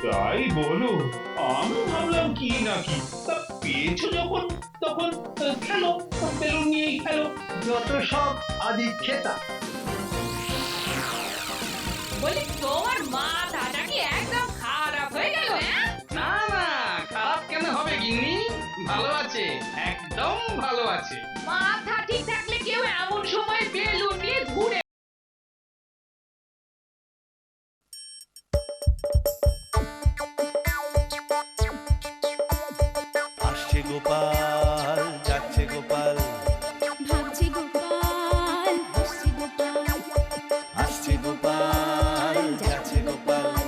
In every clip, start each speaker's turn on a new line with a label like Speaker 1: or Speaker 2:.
Speaker 1: তাই বলো, আমি ভাবলাম কি নাকি, তা পেয়েছো যখন তখন খেলো, বেলুন নিয়েই খেলো।
Speaker 2: যত সব আদি খেতা।
Speaker 3: বলি তোমার মাথাটা কি একদম খারাপ হয়ে গেল? হ্যাঁ,
Speaker 4: না না, খারাপ কেন হবে গিন্নি? ভালো আছে, একদম ভালো আছে।
Speaker 3: মাথা ঠিক থাকলে কেউ এমন সময় বেলুন নিয়ে ঘুরে।
Speaker 5: আসছে গোপাল, যাচ্ছে গোপাল,
Speaker 6: ভাবছে গোপাল, হাসছে গোপাল,
Speaker 5: আসছে গোপাল, যাচ্ছে গোপাল,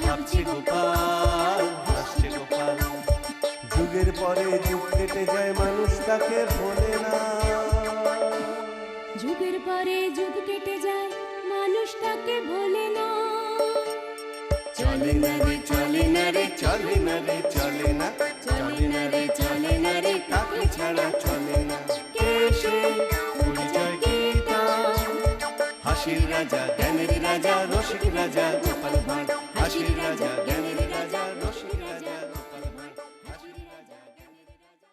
Speaker 5: ভাবছে গোপাল, হাসছে গোপাল। যুগের পরে যুগ কেটে যায়, মানুষ তাকে ভোলে না।
Speaker 6: যুগের পরে যুগ কেটে যায়, মানুষ তাকে ভোলে না।
Speaker 5: চলে না রে, চলে না রে, চলে না রে, চলে না, চলে না রে, চলে না রে, তাকে ছাড়া চলে না। কে সে? পরিচয় কি তার? হাসির রাজা, জ্ঞানের রাজা, রসিক রাজা গোপাল ভাঁড়। হাসির রাজা, জ্ঞানের রাজা, রসিক রাজা গোপাল ভাঁড়। হাসির রাজা, জ্ঞানের রাজা।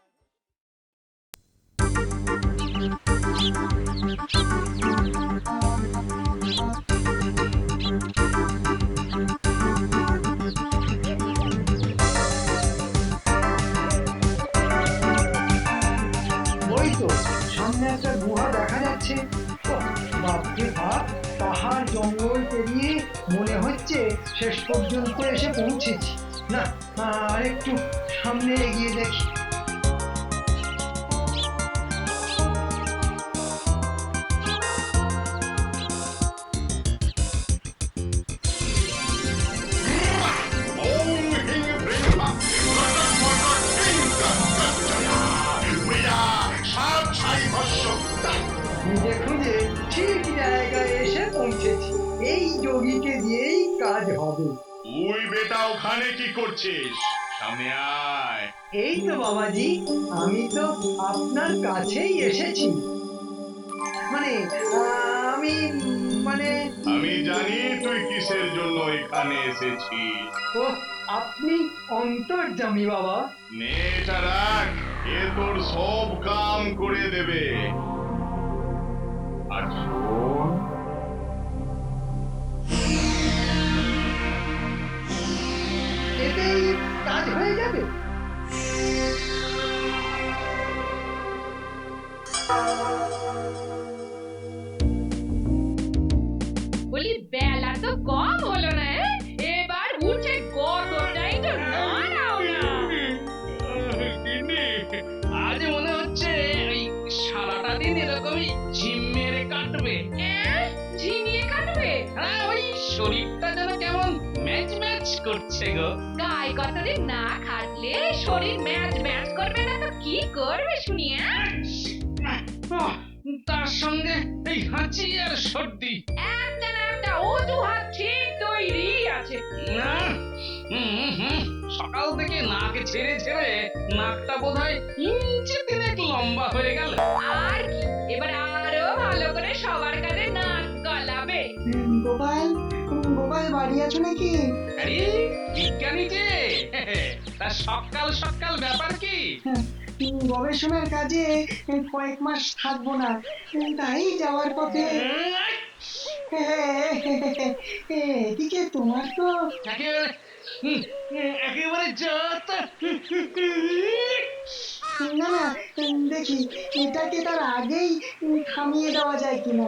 Speaker 2: ওই তো সামনে একটা গুহা দেখা যাচ্ছে। ওহ, বাপরে বাপ, পাহাড় জঙ্গল পেরিয়ে মনে হচ্ছে শেষ পর্যন্ত এসে পৌঁছেছি। না, আর একটু সামনে এগিয়ে দেখি। খুঁজে খুঁজে ঠিক জায়গায় এসে পৌঁছেছি। এই যোগীকে দিয়েই কাজ হবে।
Speaker 1: তুই বেটা ওখানে কি করছিস? সামনে আয়।
Speaker 2: এই তো বাবাজি, আমি তো আপনার কাছেই এসেছি। মানে আমি মানে
Speaker 1: আমি জানি তুই কিসের জন্য এখানে এসেছিস।
Speaker 2: ও, আপনি অন্তর্যামী বাবা।
Speaker 1: নে এটা রাখ, এ তোর সব কাম করে দেবে। আর শোন,
Speaker 2: এতেই কাজ হয়ে যাবে।
Speaker 3: বলি বেলা তো কম হলো না, এবার উঠে কতটাই তো নাড়াও না।
Speaker 4: গিন্নি, আজ মনে হচ্ছে ওই সারাটা দিন এরকমই ঝিম মেরে কাটবে।
Speaker 3: ঝিমিয়ে কাটবে?
Speaker 4: হ্যাঁ, ওই শরীরটা যেন কেমন ম্যাচ ম্যাচ করছে গো।
Speaker 3: গায়ে কতদিন না খাটলে শরীর ম্যাচ ম্যাচ করবে না তো কি করবে শুনি?
Speaker 4: আহ, তার সঙ্গে এই হাঁচি আর সর্দি।
Speaker 3: একটা না একটা অজুহাত ঠিক তৈরি আছে।
Speaker 4: না, সকাল থেকে নাক ছেড়ে ছেড়ে নাকটা বোধহয় ইঞ্চি তিনেক লম্বা হয়ে গেল।
Speaker 3: আর কি, এবার আরো ভালো করে সবার কাছে নাক গলাবে।
Speaker 2: গোপাল, গোপাল বাড়ি আছো নাকি?
Speaker 4: আরে বিজ্ঞানী যে, তা সকাল সকাল ব্যাপার কি?
Speaker 2: গবেষণার কাজে কয়েক মাস থাকবো না, তাই যাওয়ার পথে। এদিকে তোমার তো
Speaker 4: একেবারে একেবারে যত
Speaker 2: না না, দেখি এটাকে তার আগেই থামিয়ে দেওয়া যায় কিনা।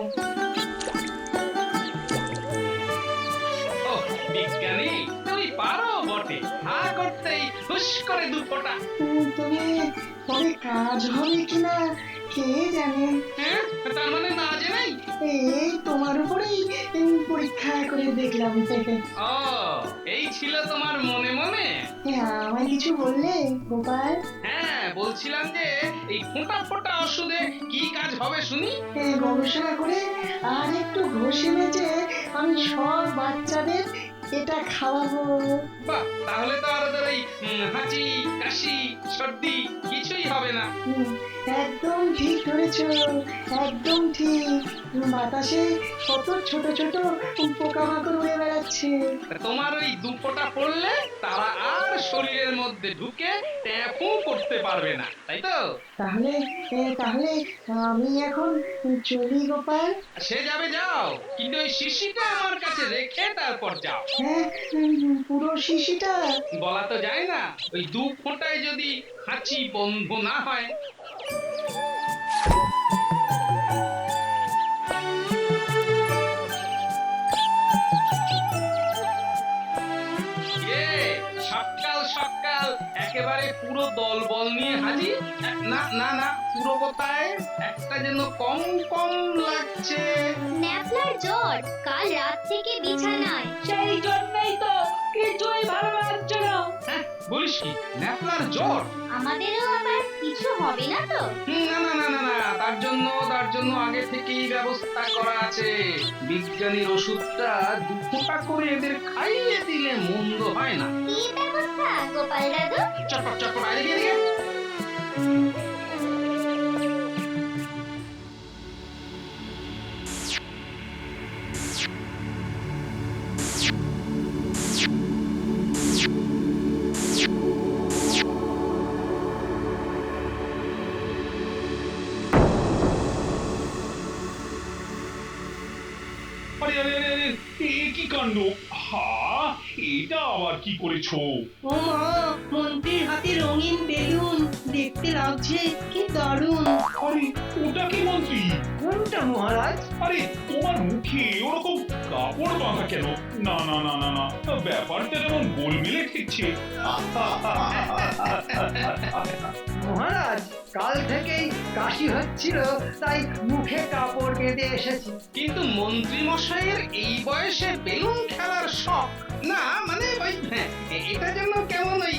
Speaker 4: ও বিজ্ঞানী, তুমি পারো বটে, হা করতেই হুশ করে দু ফোঁটা।
Speaker 2: তবে তবে কাজ হবে কিনা কে জানে।
Speaker 4: হ্যাঁ, তার মানে না জেনেই?
Speaker 2: এই তোমার উপরেই পরীক্ষা করে দেখলাম।
Speaker 4: ও, এই ছিল তোমার মনে মনে?
Speaker 2: আমায় কিছু বললে গোপাল?
Speaker 4: হ্যাঁ, বলছিলাম যে এই ফোঁটা ফোঁটা ওষুধে কি কাজ হবে শুনি।
Speaker 2: গবেষণা করে আর একটু ঘষে মেজে আমি সব বাচ্চাদের এটা খাওয়াবো।
Speaker 4: বাহ, তাহলে তো আর ওদের ওই হাঁচি কাশি সর্দি কিছুই হবে না।
Speaker 2: হুম, একদম ঠিক ধরেছ, একদম ঠিক। বাতাসে কত ছোট ছোট পোকামাকড় উড়ে বেড়াচ্ছে।
Speaker 4: তা তোমার ওই দুপোটা পড়লে তারা আর শরীরের মধ্যে ঢুকে ট্যাপও করতে পারবে না, তাই তো?
Speaker 2: তাহলে তাহলে আমি এখন চলি গোপাল।
Speaker 4: সে যাবে, যাও, কিন্তু ওই শিশিটা আমার কাছে রেখে তারপর যাও।
Speaker 2: হ্যাঁ, পুরো শিশিটা।
Speaker 4: বলা তো যায় না, ওই দু ফোঁটায় যদি হাঁচি বন্ধ না হয়। সকাল সকাল একেবারে পুরো দল বল নিয়ে হাজির। না না না, পুরো কোথায়, একটা যেন কম কম লাগছে।
Speaker 7: ন্যাপলার জ্বর, কাল রাত থেকে বিছানায়।
Speaker 3: সেই জন্যই তো কিছুই ভালো লাগছে না।
Speaker 4: হ্যাঁ, বলিস কি, ন্যাপলার জ্বর?
Speaker 7: আমাদেরও আবার কিছু হবে না তো?
Speaker 4: না না না না না, তার জন্য আগে থেকেই ব্যবস্থা করা আছে। বিজ্ঞানীর ওষুধটা দু ফোঁটা করে এদের খাইয়ে দিলে মন্দ হয় না।
Speaker 7: কি ব্যবস্থা গোপাল দাদু?
Speaker 4: চটপট চটপট আয় এদিকে।
Speaker 1: আরে আরে আরে আরে, এ কি কাণ্ড! হা, এটা আবার কি করেছো?
Speaker 8: ও মা, মন্ত্রীর হাতে রঙিন বেলুন, দেখতে লাগছে কি দারুণ।
Speaker 1: আরে ওটা কি মন্ত্রী?
Speaker 2: কোনটা মহারাজ?
Speaker 1: আরে তোমার মুখে ওরকম কাপড় বাঁধা কেন? না না না না না, ব্যাপারটা যেমন গোলমেলে ঠেকছে।
Speaker 2: মহারাজ, কাল থেকেই কাশি হচ্ছিল, তাই মুখে কাপড় বেঁধে এসেছি।
Speaker 4: কিন্তু মন্ত্রী মশাইয়ের এই বয়সে বেলুন খেলার শখ না, মানে ওই এটা যেন কেমন ওই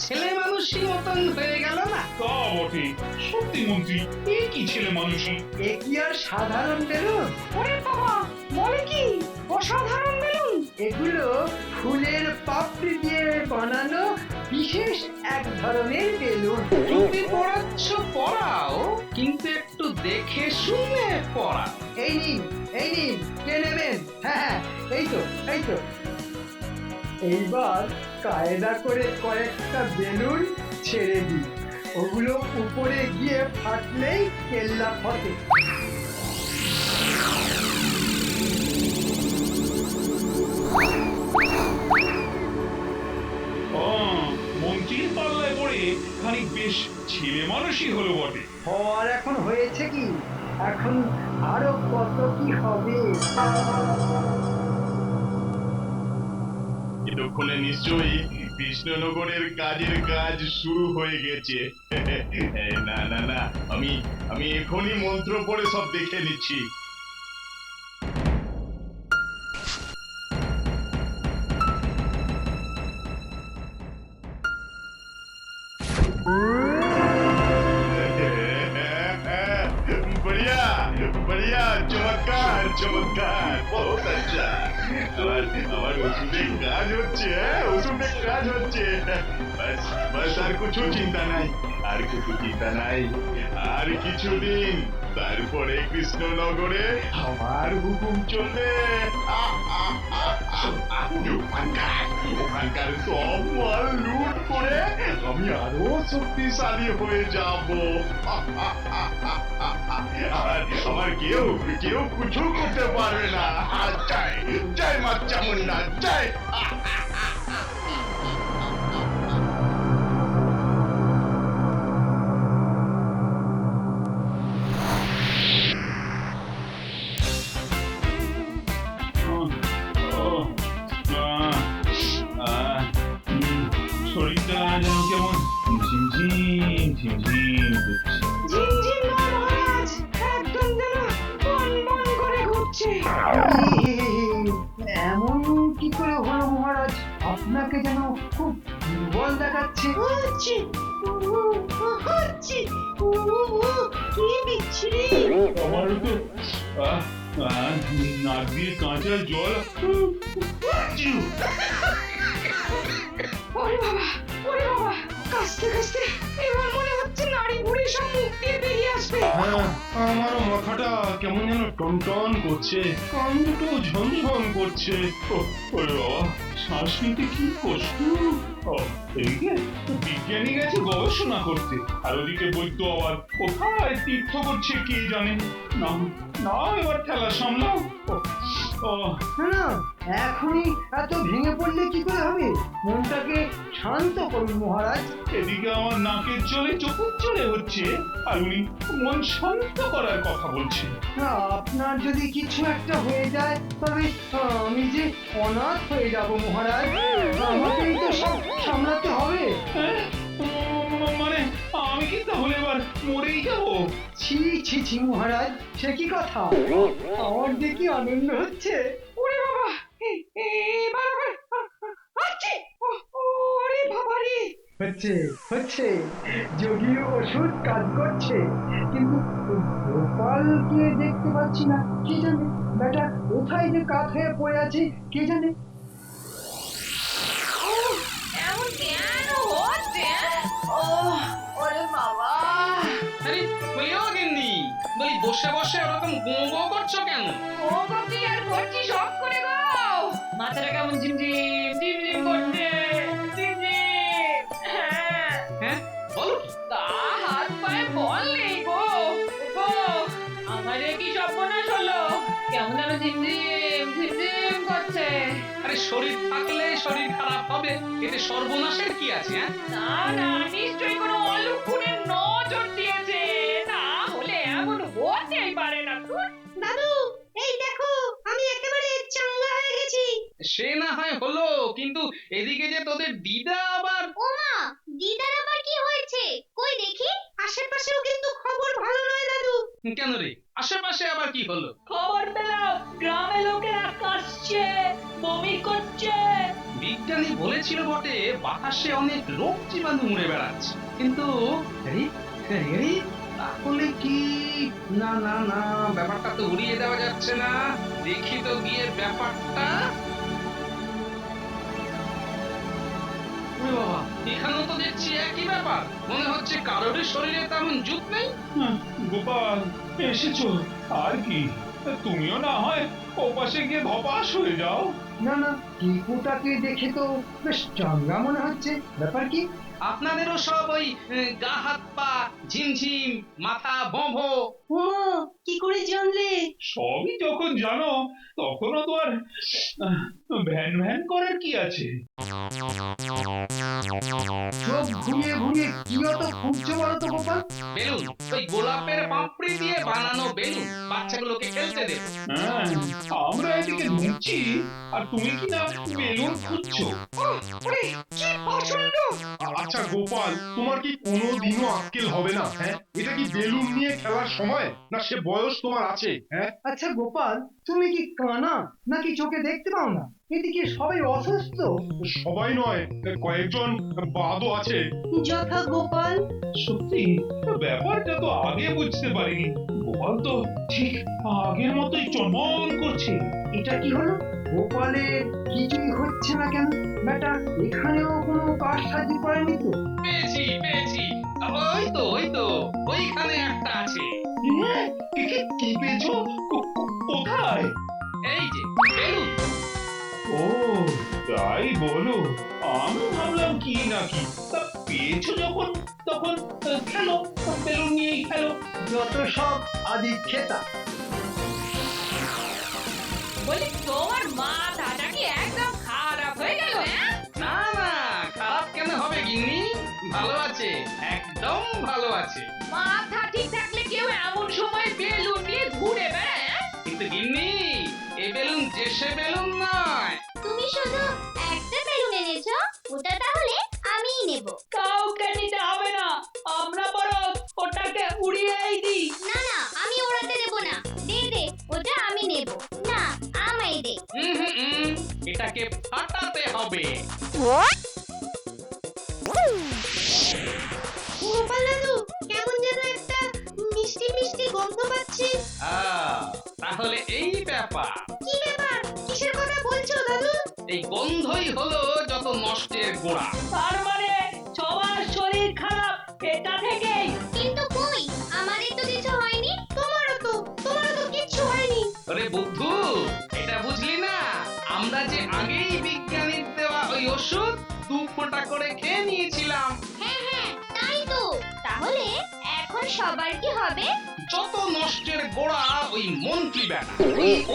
Speaker 4: ছেলে মানুষই মতন হয়ে গেল না?
Speaker 1: তা বটে, সত্যি মন্ত্রী, এ কি ছেলে মানুষই!
Speaker 2: এ কি আর সাধারণ বেলুন?
Speaker 8: ওরে বাবা, বলে কি অসাধারণ বেলুন!
Speaker 2: এগুলো ফুলের পাপড়ি দিয়ে বানানো বিশেষ এক ধরনের বেলুন।
Speaker 4: তুমি পড়াচ্ছ পড়াও, কিন্তু একটু দেখে শুনে পড়া।
Speaker 2: এই নিন, এই নিন, কে নেবেন? হ্যাঁ হ্যাঁ, এই তো, এই তো। এইবার কায়দা করে কয়েকটা বেলুন ছেড়ে দিই, ওগুলো উপরে গিয়ে ফাটলেই কেল্লা ফটে।
Speaker 1: মন্ত্রীর পাল্লায় পড়ে খানিক বেশ ছেলে মানুষই হলো বটে।
Speaker 2: হওয়ার এখন হয়েছে কি, এখন আরো কত কি হবে।
Speaker 9: এতক্ষণে নিশ্চয়ই কৃষ্ণনগরের কাজের কাজ শুরু হয়ে গেছে। না না না, আমি এখনই মন্ত্র পড়ে সব দেখে নিচ্ছি। बढ़िया बढ़िया, चमत्कार चमत्कार, बहुत अच्छा। আমার ওষুধে কাজ হচ্ছে, ওষুধে কাজ হচ্ছে। বাস বাস, আর কিছু চিন্তা নাই, আর কিছু চিন্তা নাই। আর কিছুদিন তারপরে কৃষ্ণনগরে আমার হুকুম চলবে। ওখানকার সব মাল লুট করে আমি আরো শক্তিশালী হয়ে যাব। আর আমার কেউ কেউ কিছু করতে পারবে না। জয় জয় মা চামুন্ডা, জয়।
Speaker 1: শরীরটা যেন কেমন ঝিমঝিম ঝিমঝিম করছে।
Speaker 8: ঝিমঝিম না মহারাজ, একদম যেন বন বন করে ঘুরছে।
Speaker 2: এমন কি করে হলো মহারাজ? আপনাকে যেন খুব দুর্বল দেখাচ্ছে।
Speaker 8: হচ্ছে হচ্ছে, কি বিচ্ছিরি!
Speaker 1: আমারও তো নাক দিয়ে কাঁচা জল চিউ।
Speaker 3: ওরে বাবা, ওরে বাবা, কাশতে কাশতে এবার মনে হচ্ছে নাড়ি ভুড়ি সব মুখ দিয়ে বেরিয়ে আসবে।
Speaker 1: আমারও মাথাটা কেমন যেন টনটন করছে, কান দুটো ঝনঝন করছে। ওরে বাবা, শ্বাস নিতে কি কষ্ট। এদিকে বিজ্ঞানী গেছে গবেষণা করতে, আর ওদিকে বৈদ্য আবার কোথায় তীর্থ করছে কে জানে। না না, এবার ঠেলা সামলাও।
Speaker 2: না না, এখনই এত ভেঙে পড়লে কি করে হবে? মনটাকে শান্ত করুন মহারাজ।
Speaker 1: এদিকে আমার নাকের জলে চোখের জলে হচ্ছে, আর উনি মন শান্ত করার কথা বলছেন।
Speaker 2: না, আপনার যদি কিছু একটা হয়ে যায় তবে আমি যে অনাথ হয়ে যাব মহারাজ। আমাকেই তো সব সামলাতে হবে।
Speaker 1: হ্যাঁ? মানে আমি কি তাহলে এবার মরেই যাবো?
Speaker 2: ছি ছি ছি মহারাজ, সে কি কথা? আমার যে কি আনন্দ হচ্ছে।
Speaker 3: ওরে বাবা, এবার আবার আচ্ছি। ওরে বাবা রে।
Speaker 2: হচ্ছে হচ্ছে, যোগীর ওষুধ কাজ করছে, কিন্তু গোপালকে দেখতে পাচ্ছি না। কি জানে বেটা কোথায় যে কাত হয়ে পড়ে আছে কে জানে।
Speaker 3: এমন কেন হচ্ছে? ওরে বাবা।
Speaker 4: আরে বলিও গিন্নি, বলি বসে বসে ওরকম গো গো করছো কেন?
Speaker 3: ও কপি আর করছি সব করে গো। মাথাটা কেমন ঝিমঝিম ঝিমঝিম করছে, ঝিমঝিম। হ্যাঁ,
Speaker 4: হ্যাঁ বলো কি?
Speaker 3: তা হাত পায়ে বল নেই গো। গো, আমারে কি সর্বনাশ হলো? কেমন যেন ঝিমঝিম ঝিমঝিম করছে।
Speaker 4: আরে শরীর থাকলে শরীর খারাপ হবে, এতে সর্বনাশের কি আছে? হ্যাঁ,
Speaker 3: না না, নিশ্চয়ই কোনো অলক্ষণের নজর দিয়েছে, না হলে এমন হতেই পারে না।
Speaker 8: দাদু, এই দেখো আমি একেবারে চাঙ্গা হয়ে গেছি।
Speaker 4: সে না হয় হলো, কিন্তু এদিকে যে তোদের দিদা আবার।
Speaker 7: ওমা, দিদার আবার কি হয়েছে? কই দেখি।
Speaker 8: আশেপাশেও কিন্তু খবর ভালো নয় দাদু।
Speaker 4: কেন রে, আশেপাশে আবার কি হলো?
Speaker 3: খবর পেলাম গ্রামে লোকেরা কাশছে, বমি করছে।
Speaker 4: বিজ্ঞানী বলেছিল বটে বাতাসে অনেক রোগ জীবাণু উড়ে বেড়াচ্ছে, কিন্তু আরে, আরে, তাহলে কি? না না না, ব্যাপারটা তো উড়িয়ে দেওয়া যাচ্ছে না। দেখি তো গিয়ে ব্যাপারটা। ওরে বাবা, এখানেও তো দেখছি একই ব্যাপার। মনে হচ্ছে কারোরই শরীরে তেমন জুত নেই।
Speaker 1: গোপাল, এসেছো? আর কি, তুমিও না হয় ওপাশে গিয়ে ধপাস হয়ে যাও।
Speaker 2: না না, টিপুটাকে দেখে তো বেশ চাঙ্গা মনে হচ্ছে। ব্যাপার কি?
Speaker 4: আপনাদেরও সব ওই গা হাত পা ঝিমঝিম, মাথা ভোঁ।
Speaker 8: ও কি করে জানলে?
Speaker 1: সবই যখন জানো তখনও তো আর ভ্যান ভ্যান করার কি আছে?
Speaker 2: চোখ ঘুরিয়ে ঘুরিয়ে কি অত খুঁজছো বলো তো গোপাল?
Speaker 4: বেলুন, ওই গোলাপের পাপড়ি দিয়ে বানানো বেলুন, বাচ্চাগুলোকে খেলতে দেব।
Speaker 1: হ্যাঁ, আমরা এদিকে ঢুকছি আর তুমি কি না বেলুন খুঁজছো।
Speaker 3: ওরে কি পছন্দ।
Speaker 9: আচ্ছা গোপাল, তোমার কি কোনোদিনও আক্কেল হবে না? হ্যাঁ, এটা কি বেলুন নিয়ে খেলার সময়, না সে বয়স তোমার আছে? হ্যাঁ,
Speaker 2: আচ্ছা গোপাল, তুমি কি কানা নাকি চোখে দেখতে পাও না? এদিকে সবাই অসুস্থ।
Speaker 9: সবাই নয়, কয়েকজন বাদও আছে।
Speaker 8: যথা গোপাল।
Speaker 1: সত্যি ব্যাপারটা তো আগে বুঝতে পারিনি। গোপাল তো ঠিক আগের মতোই চমন করছে।
Speaker 2: এটা কি হলো? গোপালের কিছুই হচ্ছে না কেন? বেটা এখানেও কোনো কাজ সাহায্য করেনি তো?
Speaker 4: পেয়েছি পেয়েছি, ওই তো ওইখানে একটা আছে।
Speaker 1: হ্যাঁ, কি পেয়েছো? কোথায়?
Speaker 4: এই যে বেলুন।
Speaker 1: ও তাই বলো, আমি ভাবলাম কি নাকি। তা পেয়েছো যখন তখন খেলো, বেলুন নিয়েই খেলো।
Speaker 2: যত সব আদি খেতা।
Speaker 3: বলি তোমার মাথাটা কি একদম খারাপ হয়ে গেল? হ্যাঁ,
Speaker 4: না না, খারাপ কেন হবে গিন্নি? ভালো আছে, একদম ভালো আছে।
Speaker 3: মাথা ঠিক থাকলে কেউ এমন সময় বেলুন নিয়ে ঘুরে বেড়ায়?
Speaker 4: কিন্তু গিন্নি, এই বেলুন যে সে বেলুন নয়।
Speaker 7: তুমি শুধু একটা বেলুন এনেছো, ওটা তাহলে আমিই নেব।
Speaker 3: কাউকে নিতে হবে না, আমরা বরং ওটাকে উড়িয়েই দিই।
Speaker 7: না না, আমি ওড়াতে দেব না। দে দে, ওটা আমি নেব। না, আমায় দে।
Speaker 4: এটাকে ফাটাতে হবে।
Speaker 8: গোপাল দাদু, কেমন যেন একটা মিষ্টি মিষ্টি গন্ধ পাচ্ছি।
Speaker 4: তাহলে এই ব্যাপার।
Speaker 8: কি ব্যাপার? কিসের কথা বলছো দাদু?
Speaker 4: এই গন্ধই হলো যত নষ্টের গোড়া।
Speaker 3: তার মানে সবার শরীর খারাপ এটা থেকেই।
Speaker 7: কিন্তু কই আমাদের তো কিছু হয়নি।
Speaker 8: তোমারও তো কিচ্ছু হয়নি।
Speaker 4: আরে বুদ্ধু, এটা বুঝলি না? আমরা যে আগেই বিজ্ঞানীর দেওয়া ওই ওষুধ 2 ফোঁটা করে খেয়ে নিয়েছিলাম।
Speaker 7: হ্যাঁ হ্যাঁ তাই তো। তাহলে এখন সবার কি হবে?
Speaker 4: যত নষ্টের গোড়া ওই মন্ত্রী বেটা।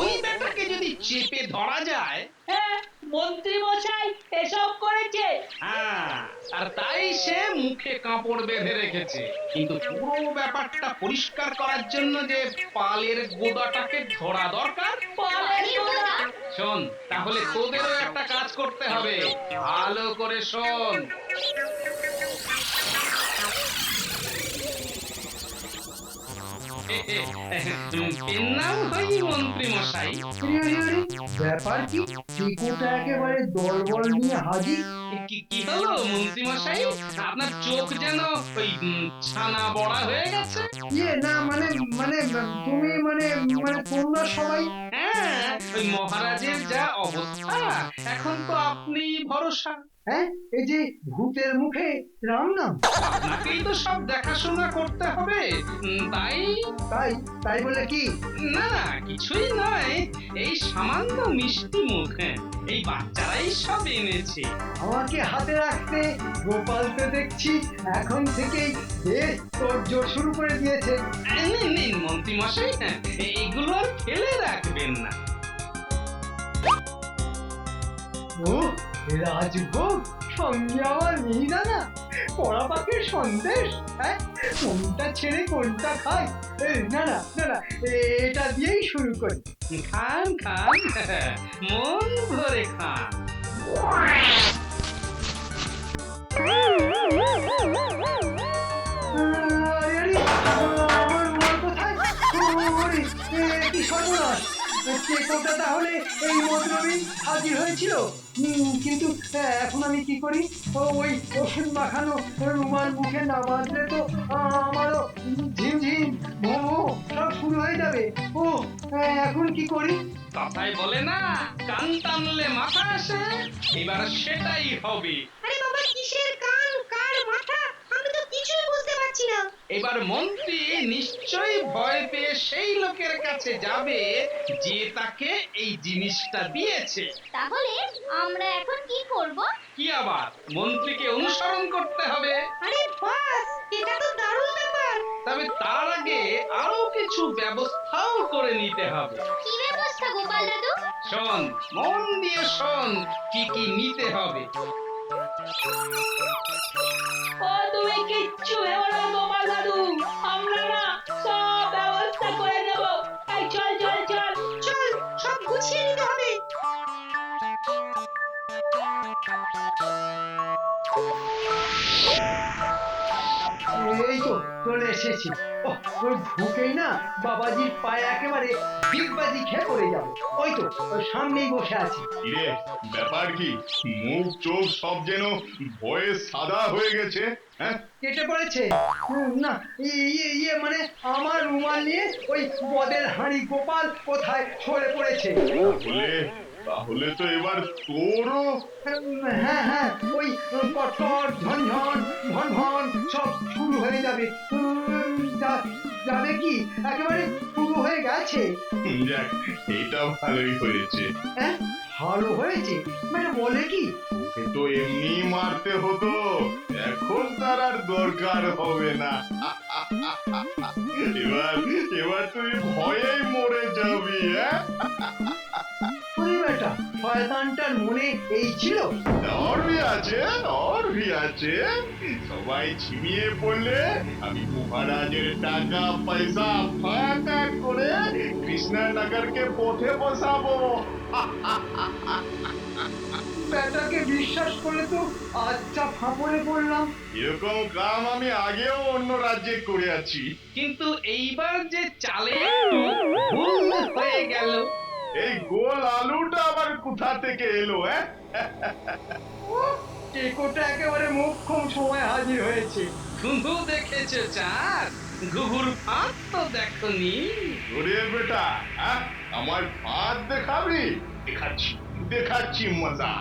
Speaker 4: ওই বেটাকে যদি চেপে ধরা যায়।
Speaker 3: হ্যাঁ, মন্ত্রী মশাই এসব করেছে।
Speaker 4: হ্যাঁ, আর তাই সে মুখে কাপড় বেঁধে রেখেছে। কিন্তু পুরো ব্যাপারটা পরিষ্কার করার জন্য যে পালের গোদাটাকে ধরা দরকার।
Speaker 3: পালের গোড়া?
Speaker 4: শোন, তাহলে তোদেরও একটা কাজ করতে হবে। ভালো করে শোন। এর নাম হয় মন্ত্রী মশাই।
Speaker 2: ব্যাপার কি? টিকুটা একেবারে দলবল নিয়ে হাজির।
Speaker 4: কি হলো মন্ত্রী মশাই? আপনার চোখ যেন ওই ছানা বড়া হয়ে গেছে।
Speaker 2: না মানে মানে তুমি মানে মানে তোমরা সবাই।
Speaker 4: হ্যাঁ, ওই মহারাজের যা অবস্থা, এখন তো আপনি ভরসা।
Speaker 2: হ্যাঁ, এই যে ভূতের মুখে রাম নাম।
Speaker 4: আপনাকেই তো সব দেখাশোনা করতে হবে। তাই
Speaker 2: তাই তাই বলে কি?
Speaker 4: না, কিছুই নয়। এই সামান্য মিষ্টি মুখ, এই বাচ্চারাই সব এনেছে।
Speaker 2: আমাকে হাতে রাখতে গোপালকে দেখছি এখন থেকেই বেশ তোড়জোড় শুরু করে দিয়েছে।
Speaker 4: নিন মন্ত্রী মশাই, এগুলো আর ফেলে রাখবেন না।
Speaker 2: ও রাজভোগ, সঙ্গে আমার মিহিদানা, পড়া পাখির সন্দেশ। হ্যাঁ, কোনটা ছেড়ে কোনটা খাই? না না না না, এটা দিয়েই শুরু করি।
Speaker 4: খান খান, মন ভরে খান।
Speaker 2: আরে, আমার রুমাল কোথায়? ওরে, কি সর্বনাশ! টেকোটা তাহলে এই মতলবই হাজির হয়েছিল। কিন্তু এখন আমি কি করি? ওই ওষুধ মাখানো রুমাল মুখে না বাঁধলে তো আমারও ঝিমঝিম ভোঁ সব শুরু হয়ে যাবে। ও, এখন কি করি?
Speaker 4: কথায় বলে না, কান টানলে মাথা আসে। এবার সেটাই হবে।
Speaker 8: আরে বাবা, কিসের কান কার মাথা? আমি তো কিছুই বুঝতে পারছি না।
Speaker 4: এবার মন্ত্রী নিশ্চয়ই ভয় পেয়ে সেই লোকের কাছে যাবে যে তাকে এই জিনিসটা দিয়েছে।
Speaker 7: তাহলে আমরা এখন কি করব?
Speaker 4: কি আবার, মন্ত্রীকে অনুসরণ করতে হবে।
Speaker 8: আরে বাস, এটা তো দারুণ ব্যাপার।
Speaker 4: তবে তার আগে আরো কিছু ব্যবস্থাও করে নিতে হবে।
Speaker 7: কি ব্যবস্থা গোপাল দাদু?
Speaker 4: শোন, মন দিয়ে শোন, কি কি নিতে হবে।
Speaker 3: ও তুমি কিচ্ছু ভেবো না গোপাল দাদু, আমরা না সব ব্যবস্থা করে নেব। এই চল চল চল
Speaker 8: চল, সব গুছিয়ে নিতে হবে।
Speaker 2: এই তো চলে এসেছি। ওই ঢুকেই না বাবাজির পায়ে একেবারে ডিগবাজি খেয়ে পড়ে যাবো। ওই তো ওই সামনেই বসে আছি।
Speaker 9: কিরে, ব্যাপার কি? মুখ চোখ সব যেন ভয়ে সাদা হয়ে গেছে। হ্যাঁ,
Speaker 2: কেটে পড়েছে? না, মানে আমার রুমাল নিয়ে ওই মদের হাঁড়ি গোপাল কোথায় সরে পড়েছে।
Speaker 9: তাহলে তো এবার তোরও।
Speaker 2: হ্যাঁ হ্যাঁ, ওই কটর ঝনঝন ভন ভন সব শুরু হয়ে যাবে। যাবে কি, একেবারে শুরু হয়ে গেছে।
Speaker 9: যাক, এটা ভালোই হয়েছে।
Speaker 2: হ্যাঁ, ভালো হয়েছে মানে বলে কি?
Speaker 9: ওকে তো এমনি মারতে হতো, এখন তার আর দরকার হবে না। এবার এবার তুই ভয়েই মরে যাবি। হ্যাঁ,
Speaker 2: ওরে বেটা, শয়তানটার মনে এই ছিল।
Speaker 9: और भी আছে। সবাই ছিনিয়ে পড়লে আমি মহারাজের টাকা পয়সা ফাঁকা করে কৃষ্ণনগরকে পথে বসাবো।
Speaker 2: বেটাকে বিশ্বাস করে তো আচ্ছা ফাঁপড়ে পড়লাম।
Speaker 9: এরকম কাম আমি আগেও অন্য রাজ্যে করে আছি।
Speaker 4: কিন্তু এইবার যে চালে একটু ভুল হয়ে গেল।
Speaker 9: এই গোল আলুটা আবার কোথা থেকে এলো? হ্যাঁ,
Speaker 2: টেকোটা একেবারে মোক্ষম সময় হাজির হয়েছে।
Speaker 4: ঘুঘু দেখেছে চাঁদ, ঘুঘুর ফাঁক তো দেখনি।
Speaker 9: ওরে বেটা, আমার ফাঁদ দেখাবি? দেখাচ্ছি দেখাচ্ছি মজা।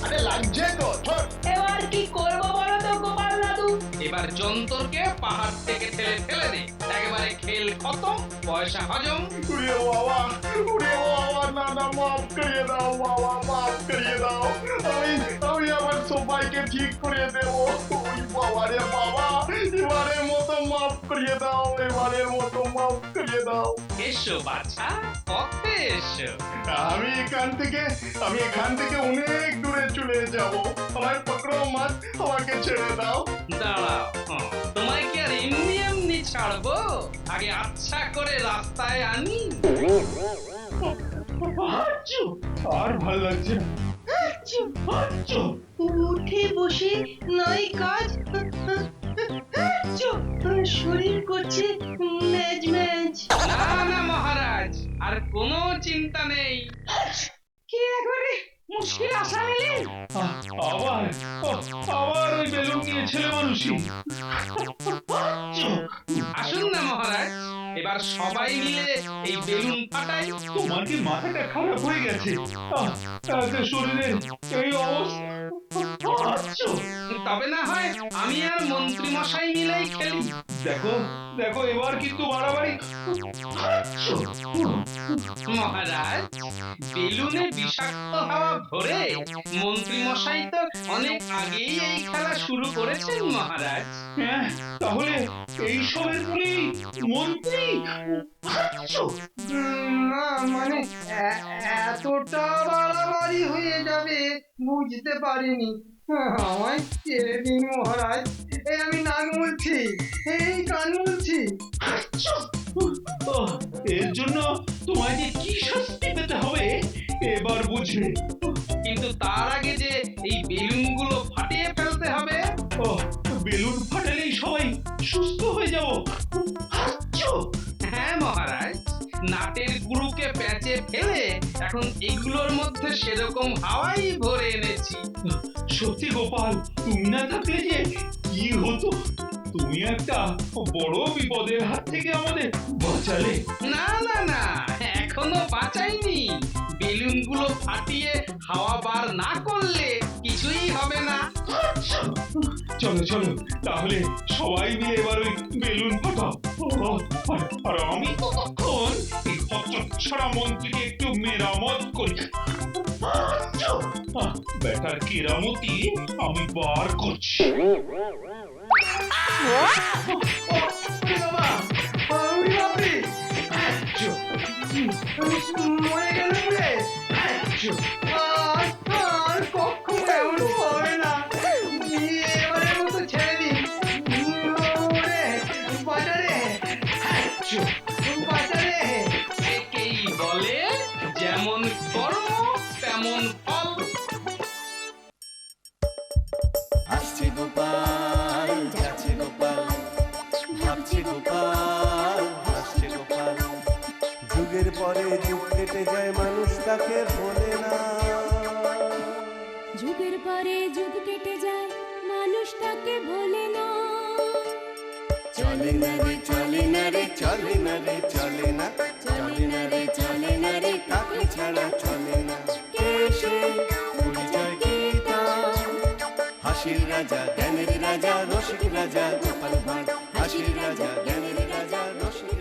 Speaker 9: আরে লাগছে তো,
Speaker 3: এবার কি করবো বলো তো গোপাল দাদু?
Speaker 4: এবার যন্তরকে পাহাড় থেকে ঠেলে ফেলে দে, একেবারে খেল খতম, পয়সা হজম।
Speaker 9: উড়ে বাবা, না মাফ করিয়ে দাও বাবা, মাফ করিয়ে দাও। আমি আমার সবাইকে ঠিক করে দেবো। ওই বাবা রে বাবা, এবারের মতো মাফ করিয়ে দাও, এবারের মতো মাফ করিয়ে দাও।
Speaker 4: এসো বাছা, পথে এসো।
Speaker 9: আমি এখান থেকে অনেক দূরে চলে যাব। আমায় পকড়ো মাছ, আমাকে ছেড়ে দাও।
Speaker 4: দাঁড়াও, তোমায় কি আর এমনি এমনি ছাড়বো? আগে আচ্ছা করে রাস্তায় আনি।
Speaker 1: আর ভাল লাগছে না।
Speaker 8: উঠে বসে নয় কাজ, শরীর করছে ম্যাজ ম্যাজ।
Speaker 4: না মহারাজ, আর কোনো চিন্তা নেই।
Speaker 3: কি একবারে মুশকিল আসা নিলে?
Speaker 1: আবার ওই বেলুন নিয়ে ছেলে মানুষই।
Speaker 4: আসুন না মহারাজ, এবার সবাই মিলে এই বেলুন ফাটাই।
Speaker 1: তোমার কি মাথাটা খারাপ হয়ে গেছে? শরীরের এই অবস্থা।
Speaker 4: তবে না হয় আমি আর মন্ত্রী মশাই মিলেই খেলি।
Speaker 1: দেখো এবার কিন্তু বাড়াবাড়ি।
Speaker 4: মহারাজ, বেলুনে বিষাক্ত হাওয়া ভরে মন্ত্রী মশাই তো অনেক আগেই এই খেলা শুরু করেছেন মহারাজ।
Speaker 1: হ্যাঁ, তাহলে এই সবের বলি মন্ত্রী।
Speaker 2: না মানে এতটা বাড়াবাড়ি হয়ে যাবে বুঝতে পারিনি। আমায় ছেড়ে দিন মহারাজ, এই আমি নাক মুলছি, এই কান মুলছি।
Speaker 1: এর জন্য তোমায় যে কি শাস্তি পেতে হবে এবার বুঝবে।
Speaker 4: কিন্তু তার আগে যে এই বেলুনগুলো ফাটিয়ে ফেলতে হবে।
Speaker 1: বেলুন ফাটালেই সবাই সুস্থ হয়ে যাবো।
Speaker 4: হ্যাঁ মহারাজ, নাটের গুরুকে প্যাচে ফেলে এখন এগুলোর মধ্যে সেরকম হাওয়াই ভরে এনেছি।
Speaker 1: সত্যি গোপাল, তুমি না থাকলে যে কি হতো। তুমি একটা বড় বিপদের হাত থেকে আমাদের বাঁচালে।
Speaker 4: না, এখনো বাঁচাইনি। বেলুনগুলো ফাটিয়ে হাওয়া বার না করলে কিছুই হবে না।
Speaker 1: চলো তাহলে সবাই মিলে এবার ওই বেলুন ফাটাও। আর আমি তো তখন এই হতচ্ছাড়া মন্ত্রীকে একটু মেরামত করি। বেটার কেরামতি আমি বার করছি।
Speaker 2: মরে গেল বলে আর কখনো এমন হবে না। এবারের মতো ছেড়ে দিন। বাজারে
Speaker 4: একেই বলে যেমন কর্ম তেমন ফল।
Speaker 5: আসছে গোপাল, যাচ্ছে গোপাল, ভাবছে গোপাল, হাসছে গোপাল। যুগের পরে যুগ কেটে যায়, মানুষ তাকে ভোলে না।
Speaker 6: যুগের পরে যুগ কেটে যায়, মানুষ তাকে ভোলে না।
Speaker 5: চলে না রে চলে না রে চলে না রে চলে না, চলে না রে চলে না রে তাকে ছাড়া চলে না। কে সে পরিচয় কি তার? হাসির রাজা, জ্ঞানের রাজা, রসিক রাজা গোপাল ভাঁড়। হাসির রাজা, জ্ঞানের রাজা, রসিক